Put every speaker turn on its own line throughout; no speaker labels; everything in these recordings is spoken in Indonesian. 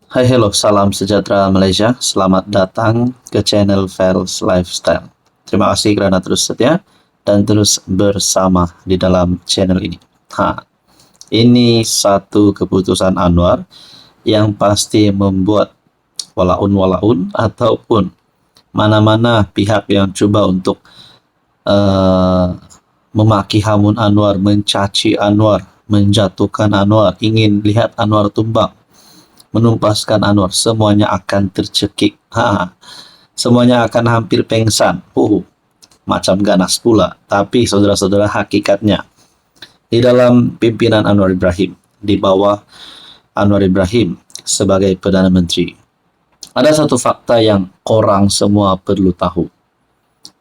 Hai, hello, salam sejahtera Malaysia. Selamat datang ke channel Fels Lifestyle. Terima kasih kerana terus setia dan terus bersama di dalam channel ini. Ini satu keputusan Anwar yang pasti membuat walaun-walaun ataupun mana-mana pihak yang cuba untuk uh, memaki hamun Anwar, mencaci Anwar, menjatuhkan Anwar, ingin lihat Anwar tumbang, menumpaskan Anwar, semuanya akan tercekik. Semuanya akan hampir pengsan. Macam ganas pula. Tapi saudara-saudara, hakikatnya di dalam pimpinan Anwar Ibrahim, di bawah Anwar Ibrahim sebagai Perdana Menteri, ada satu fakta yang korang semua perlu tahu,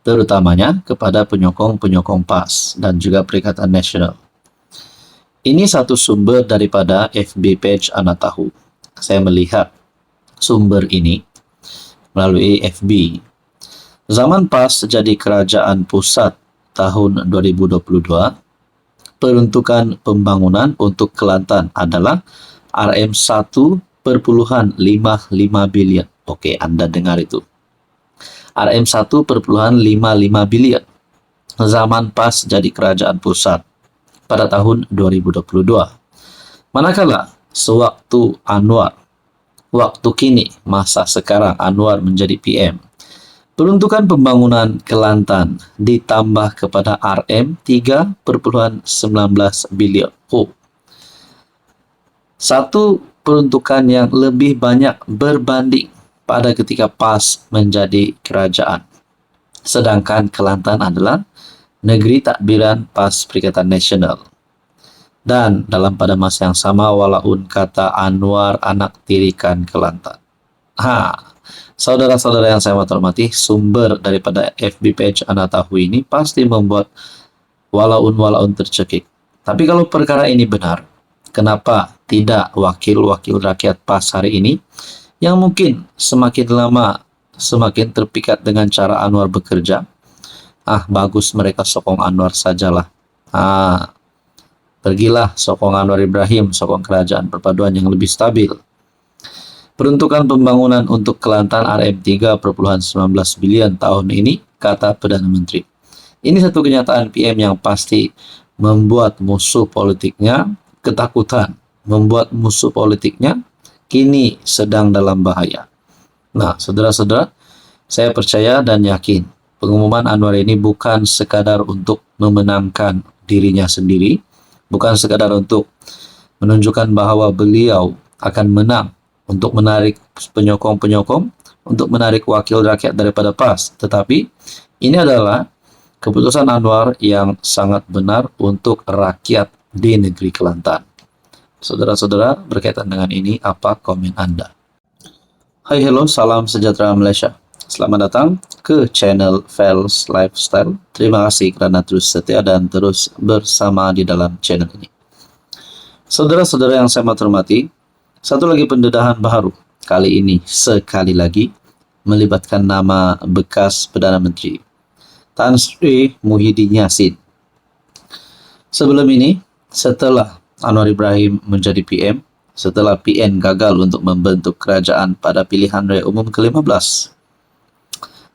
terutamanya kepada penyokong-penyokong PAS dan juga Perikatan Nasional. Ini satu sumber daripada FB page Anak Tahu. Saya melihat sumber ini melalui FB. Zaman PAS jadi kerajaan pusat tahun 2022, peruntukan pembangunan untuk Kelantan adalah RM1.55 bilion. Okey, anda dengar itu. RM1.55 bilion. Zaman PAS jadi kerajaan pusat pada tahun 2022. Manakala sewaktu Anwar, waktu kini, masa sekarang Anwar menjadi PM, peruntukan pembangunan Kelantan ditambah kepada RM3.19 bilion. Satu peruntukan yang lebih banyak berbanding pada ketika PAS menjadi kerajaan. Sedangkan Kelantan adalah negeri takbiran PAS Perikatan Nasional. Dan dalam pada masa yang sama, walaupun kata Anwar anak tirikan Kelantan. Saudara-saudara yang saya hormati, sumber daripada FB page Anak Tahu ini pasti membuat walaun-walaun tercekik. Tapi kalau perkara ini benar, kenapa tidak wakil-wakil rakyat PAS hari ini yang mungkin semakin lama semakin terpikat dengan cara Anwar bekerja? Bagus mereka sokong Anwar sajalah. Pergilah sokong Anwar Ibrahim, sokong kerajaan perpaduan yang lebih stabil. Peruntukan pembangunan untuk Kelantan RM3.19 bilion tahun ini, kata Perdana Menteri. Ini satu kenyataan PM yang pasti membuat musuh politiknya ketakutan, membuat musuh politiknya kini sedang dalam bahaya. Nah, saudara-saudara, saya percaya dan yakin pengumuman Anwar ini bukan sekadar untuk memenangkan dirinya sendiri, bukan sekadar untuk menunjukkan bahawa beliau akan menang, untuk menarik penyokong-penyokong, untuk menarik wakil rakyat daripada PAS. Tetapi ini adalah keputusan Anwar yang sangat benar untuk rakyat di negeri Kelantan. Saudara-saudara, berkaitan dengan ini, apa komen Anda? Hai, hello, salam sejahtera Malaysia. Selamat datang ke channel Fels Lifestyle. Terima kasih kerana terus setia dan terus bersama di dalam channel ini. Saudara-saudara yang saya hormati, satu lagi pendedahan baru. Kali ini, sekali lagi, melibatkan nama bekas Perdana Menteri, Tan Sri Muhyiddin Yassin. Sebelum ini, setelah Anwar Ibrahim menjadi PM, setelah PN gagal untuk membentuk kerajaan pada pilihan raya umum ke-15,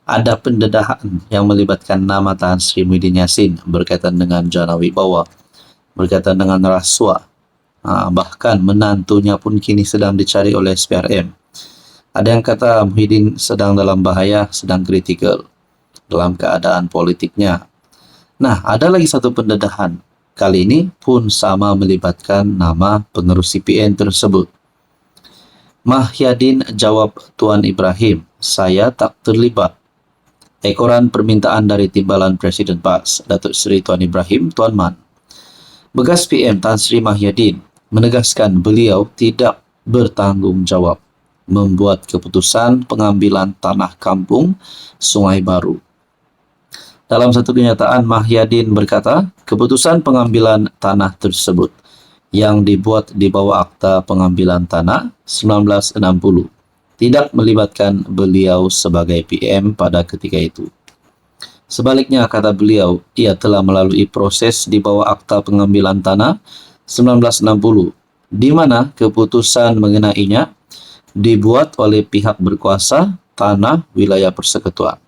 ada pendedahan yang melibatkan nama Tan Sri Muhyiddin Yassin berkaitan dengan jana wibawa, berkaitan dengan rasuah. Bahkan menantunya pun kini sedang dicari oleh SPRM. Ada yang kata Muhyiddin sedang dalam bahaya, sedang kritikal dalam keadaan politiknya. Nah, ada lagi satu pendedahan. Kali ini pun sama melibatkan nama pengerus CPN tersebut. Mahyadin jawab Tuan Ibrahim, saya tak terlibat. Ekoran permintaan dari Timbalan Presiden PAS, Datuk Seri Tuan Ibrahim, Tuan Man. Bekas PM Tan Sri Mahyadin menegaskan beliau tidak bertanggungjawab membuat keputusan pengambilan tanah kampung Sungai Baru. Dalam satu kenyataan, Mahyadin berkata, keputusan pengambilan tanah tersebut yang dibuat di bawah Akta Pengambilan Tanah 1960 tidak melibatkan beliau sebagai PM pada ketika itu. Sebaliknya, kata beliau, ia telah melalui proses di bawah Akta Pengambilan Tanah 1960, di mana keputusan mengenainya dibuat oleh pihak berkuasa tanah wilayah persekutuan.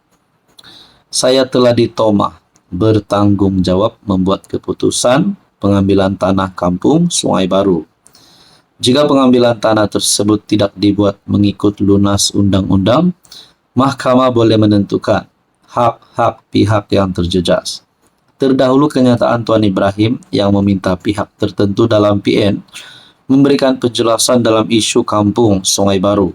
Saya telah ditoma bertanggung jawab membuat keputusan pengambilan tanah kampung Sungai Baru. Jika pengambilan tanah tersebut tidak dibuat mengikut lunas undang-undang, Mahkamah boleh menentukan hak-hak pihak yang terjejas. Terdahulu kenyataan Tuan Ibrahim yang meminta pihak tertentu dalam PN memberikan penjelasan dalam isu kampung Sungai Baru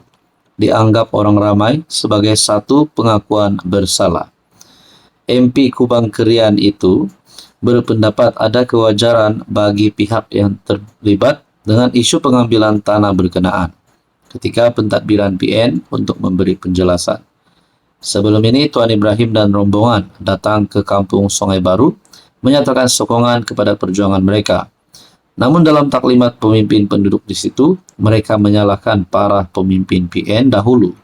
dianggap orang ramai sebagai satu pengakuan bersalah. MP Kubang Kerian itu berpendapat ada kewajaran bagi pihak yang terlibat dengan isu pengambilan tanah berkenaan ketika pentadbiran PN untuk memberi penjelasan. Sebelum ini, Tuan Ibrahim dan rombongan datang ke kampung Sungai Baru menyatakan sokongan kepada perjuangan mereka. Namun dalam taklimat pemimpin penduduk di situ, mereka menyalahkan para pemimpin PN dahulu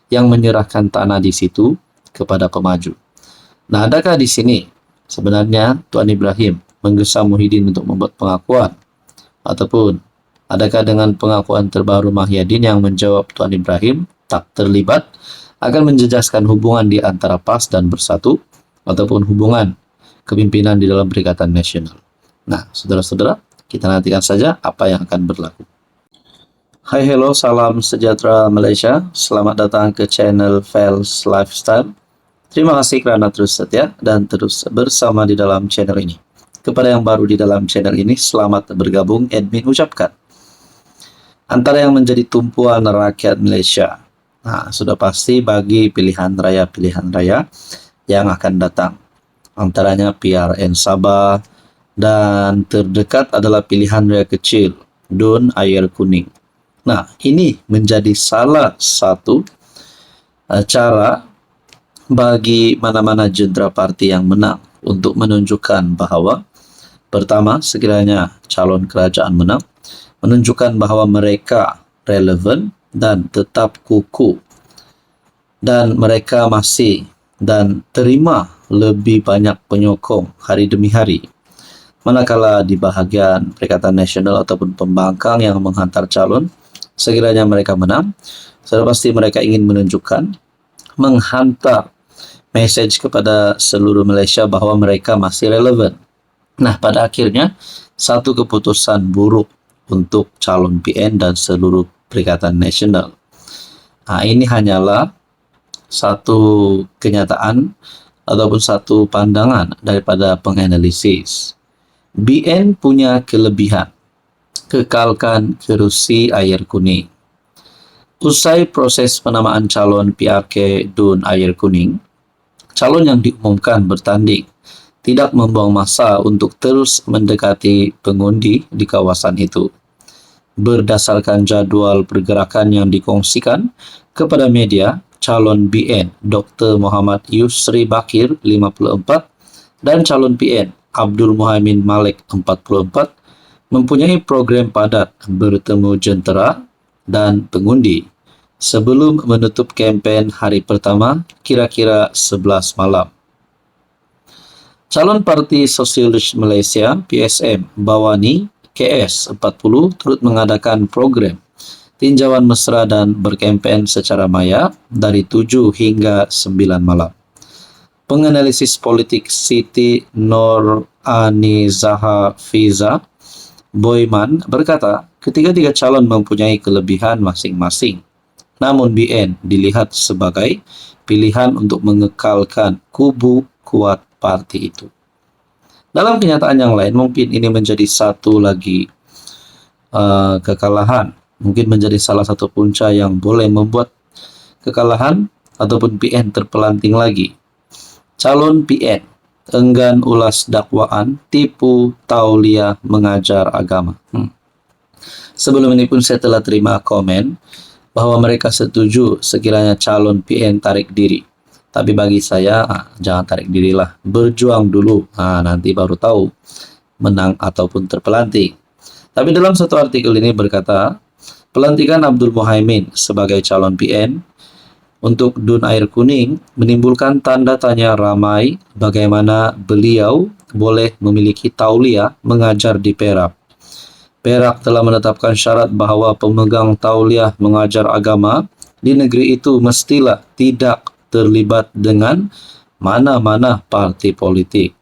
yang menyerahkan tanah di situ kepada pemaju. Nah, adakah di sini sebenarnya Tuan Ibrahim menggesa Muhyiddin untuk membuat pengakuan? Ataupun adakah dengan pengakuan terbaru Mahyadin yang menjawab Tuan Ibrahim tak terlibat akan menjejaskan hubungan di antara PAS dan Bersatu ataupun hubungan kepimpinan di dalam Perikatan Nasional? Nah, saudara-saudara, kita nantikan saja apa yang akan berlaku. Hai, hello, salam sejahtera Malaysia. Selamat datang ke channel Fels Lifestyle. Terima kasih kerana terus setia dan terus bersama di dalam channel ini. Kepada yang baru di dalam channel ini, selamat bergabung, admin ucapkan. Antara yang menjadi tumpuan rakyat Malaysia, nah, sudah pasti bagi pilihan raya yang akan datang. Antaranya PRN Sabah dan terdekat adalah pilihan raya kecil, DUN Air Kuning. Nah, ini menjadi salah satu cara bagi mana-mana jentera parti yang menang untuk menunjukkan bahawa pertama, sekiranya calon kerajaan menang, menunjukkan bahawa mereka relevan dan tetap kukuh dan mereka masih dan terima lebih banyak penyokong hari demi hari. Manakala di bahagian Perikatan Nasional ataupun pembangkang yang menghantar calon, sekiranya mereka menang, sudah pasti mereka ingin menunjukkan, menghantar message kepada seluruh Malaysia bahawa mereka masih relevan. Nah, pada akhirnya, satu keputusan buruk untuk calon PN dan seluruh Perikatan Nasional. Nah, ini hanyalah satu kenyataan ataupun satu pandangan daripada penganalisis. BN punya kelebihan, kekalkan kerusi Air Kuning. Usai proses penamaan calon PRK DUN Air Kuning, calon yang diumumkan bertanding tidak membuang masa untuk terus mendekati pengundi di kawasan itu. Berdasarkan jadual pergerakan yang dikongsikan kepada media, calon BN Dr. Muhammad Yusri Bakir 54 dan calon PN Abdul Muhaimin Malik 44 mempunyai program padat bertemu jentera dan pengundi sebelum menutup kempen hari pertama kira-kira 11 malam. Calon Parti Sosialis Malaysia PSM Bawani KS 40 turut mengadakan program tinjauan mesra dan berkempen secara maya dari 7 hingga 9 malam. Penganalisis politik Siti Nuranizaha Fiza Boyman berkata, ketiga-tiga calon mempunyai kelebihan masing-masing. Namun BN dilihat sebagai pilihan untuk mengekalkan kubu kuat parti itu. Dalam kenyataan yang lain, mungkin ini menjadi satu lagi kekalahan. Mungkin menjadi salah satu punca yang boleh membuat kekalahan ataupun PN terpelanting lagi. Calon PN enggan ulas dakwaan tipu tauliah mengajar agama. Sebelum ini pun saya telah terima komen bahwa mereka setuju sekiranya calon PN tarik diri. Tapi bagi saya, jangan tarik dirilah. Berjuang dulu. Nanti baru tahu menang ataupun terpelanting. Tapi dalam satu artikel ini berkata, pelantikan Abdul Muhaimin sebagai calon PN untuk DUN Air Kuning menimbulkan tanda tanya ramai bagaimana beliau boleh memiliki tauliah mengajar di Perak. Perak telah menetapkan syarat bahwa pemegang tauliah mengajar agama di negeri itu mestilah tidak terlibat dengan mana-mana parti politik.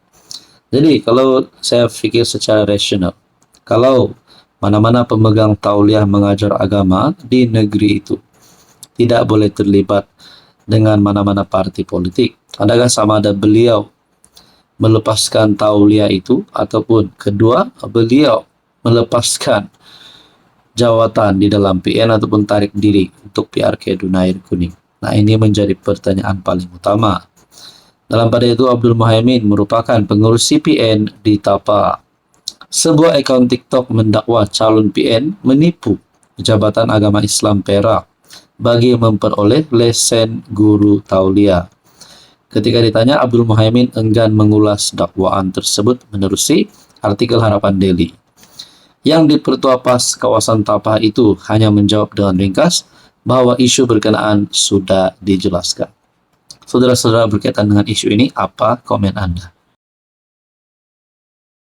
Jadi kalau saya pikir secara rasional, kalau mana-mana pemegang tauliah mengajar agama di negeri itu tidak boleh terlibat dengan mana-mana parti politik, adakah sama ada beliau melepaskan tauliah itu ataupun kedua beliau melepaskan jawatan di dalam PN ataupun tarik diri untuk PRK Dunair Kuning. Nah, ini menjadi pertanyaan paling utama. Dalam pada itu, Abdul Muhaimin merupakan pengurus CPN di Tapa. Sebuah akaun TikTok mendakwa calon PN menipu Jabatan Agama Islam Perak bagi memperoleh lesen guru tauliah. Ketika ditanya, Abdul Muhaimin enggan mengulas dakwaan tersebut menerusi artikel Harapan Daily. Yang di Pertua Pas kawasan Tapah itu hanya menjawab dengan ringkas bahwa isu berkenaan sudah dijelaskan. Saudara-saudara, berkaitan dengan isu ini, apa komen Anda?